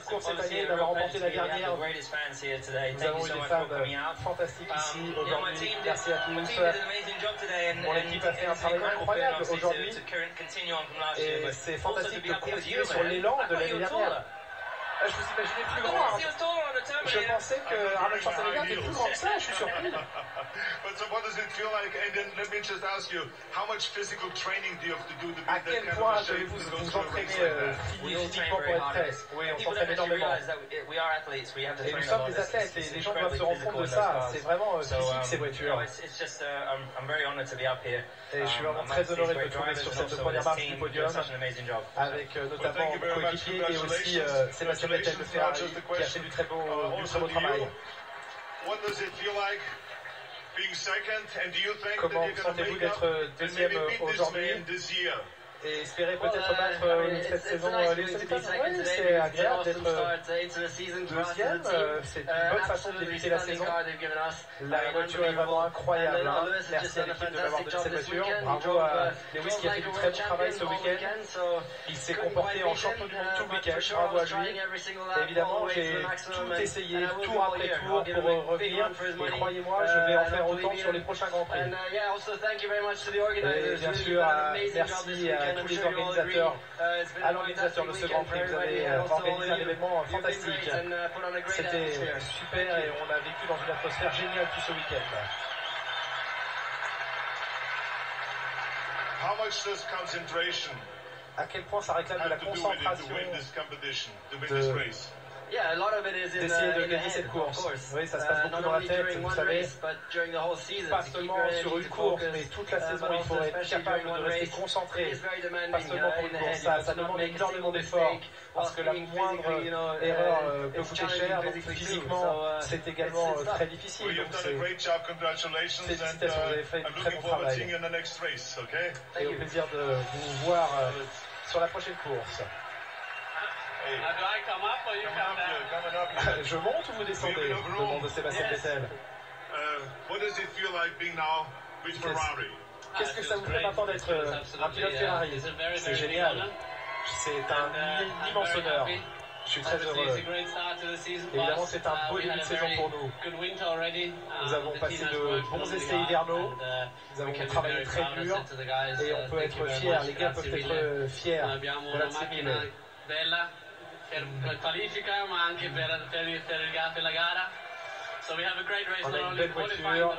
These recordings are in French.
course cette année, d'avoir remporté la dernière. Nous avons eu des fans fantastiques ici aujourd'hui. Merci à tous. Mon équipe a fait un travail incroyable aujourd'hui et c'est fantastique de continuer sur l'élan de l'année dernière. Je vous imaginais plus grand. Je pensais que Arnold Schwarzenegger était plus grand que ça, je suis surpris. À quel point devez-vous vous entraîner physiquement pour être prêt? Oui, on s'entraîne énormément. Et nous sommes des athlètes et les gens doivent se rendre compte de ça. C'est vraiment physique ces voitures. Et je suis vraiment très honoré de me trouver sur cette première marche du podium avec notamment mon coéquipier et aussi Sébastien Vettel de Ferrari qui a fait du très beau travail. Comment sentez-vous d'être deuxième aujourd'hui et espérer peut-être battre cette saison Lewis Hamilton? Oui, c'est agréable d'être deuxième, c'est une bonne façon de débuter la saison. La voiture est vraiment incroyable, hein. Merci à l'équipe de m'avoir donné cette voiture. Bravo à Lewis qui a fait du très bon travail ce week-end. Il s'est comporté en champion du monde tout le week-end, bravo à lui. Et évidemment, j'ai tout essayé, tour après tour pour revenir. Et croyez-moi, je vais en faire autant sur les prochains Grands Prix. Et bien sûr, merci à tous les organisateurs, à l'organisateur de ce Grand Prix. Vous avez organisé un événement fantastique. C'était super et on a vécu dans une atmosphère géniale tout ce week-end. À quel point ça réclame de la concentration d'essayer de gagner cette course. Oui, ça se passe beaucoup dans la tête, vous savez. Pas seulement sur une course, mais toute la saison, il faut être capable de rester concentré. Pas seulement pour une course, ça demande énormément d'efforts. Parce que la moindre erreur peut coûter cher, donc physiquement, c'est également très difficile. Donc félicitations, vous avez fait du très bon travail. Et au plaisir de vous voir sur la prochaine course. Je monte ou vous descendez? Demande Sébastien Vettel. Qu'est-ce que ça vous fait maintenant d'être un pilote Ferrari? C'est génial. C'est un immense honneur. Je suis très heureux. Évidemment, c'est un beau début de saison pour nous. Nous avons passé de bons essais hivernaux. Nous avons travaillé très dur et on peut être fiers. Les gars peuvent être fiers de la Team on a une belle voiture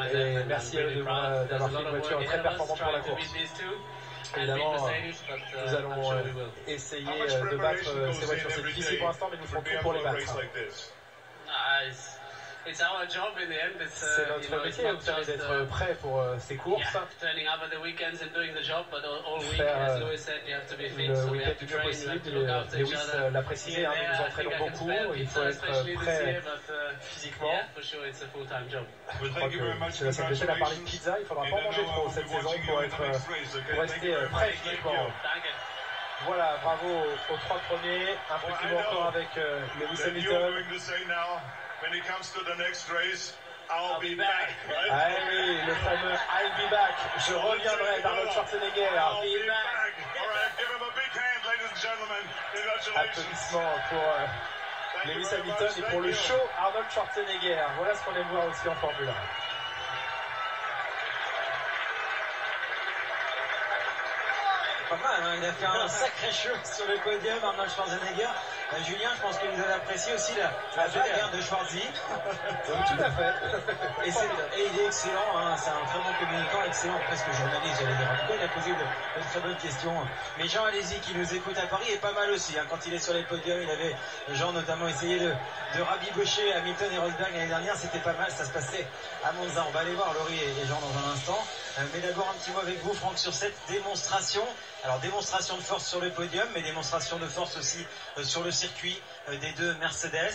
et merci à eux d'avoir fait une voiture très performante pour la course. Évidemment, nous allons essayer de battre ces voitures. C'est difficile pour l'instant, mais nous ferons tout pour les battre. C'est notre métier, vous savez, d'être prêt pour ces courses. Faire le week-end du mieux possible. Lewis l'a précisé, hein, nous nous entraînons beaucoup. Il faut être prêt physiquement. Je crois que Sébastien Vettel a parlé de pizza. Il ne faudra pas manger trop cette saison pour rester prêt physiquement. Voilà, bravo aux trois premiers. Un petit mot encore avec Lewis Hamilton. When it comes to the next race, I'll be back. Ah oui, le fameux I'll be back. Je reviendrai d'Arnold Schwarzenegger. I'll be back. All right, give him a big hand, ladies and gentlemen. Congratulations. Applaudissements pour Lewis Hamilton et pour le show Arnold Schwarzenegger. Voilà ce qu'on aime voir aussi en Formule 1. Pas mal, hein, il a fait un sacré show sur le podium, Arnold Schwarzenegger. Julien, je pense que vous avez apprécié aussi la bague de Schwarzy. Tout à fait. Et il est excellent, hein, c'est un très bon communicant, excellent, presque journaliste, j'allais dire. En tout cas, il a posé de très bonnes questions. Mais Jean Alési, qui nous écoute à Paris, est pas mal aussi. Hein, quand il est sur les podiums, il avait, Jean notamment, essayé de rabibocher Hamilton et Rosberg l'année dernière. C'était pas mal, ça se passait à Monza. On va aller voir Laurie et Jean dans un instant. Mais d'abord, un petit mot avec vous, Franck, sur cette démonstration. Alors, démonstration de force sur le podium, mais démonstration de force aussi sur le circuit des deux Mercedes.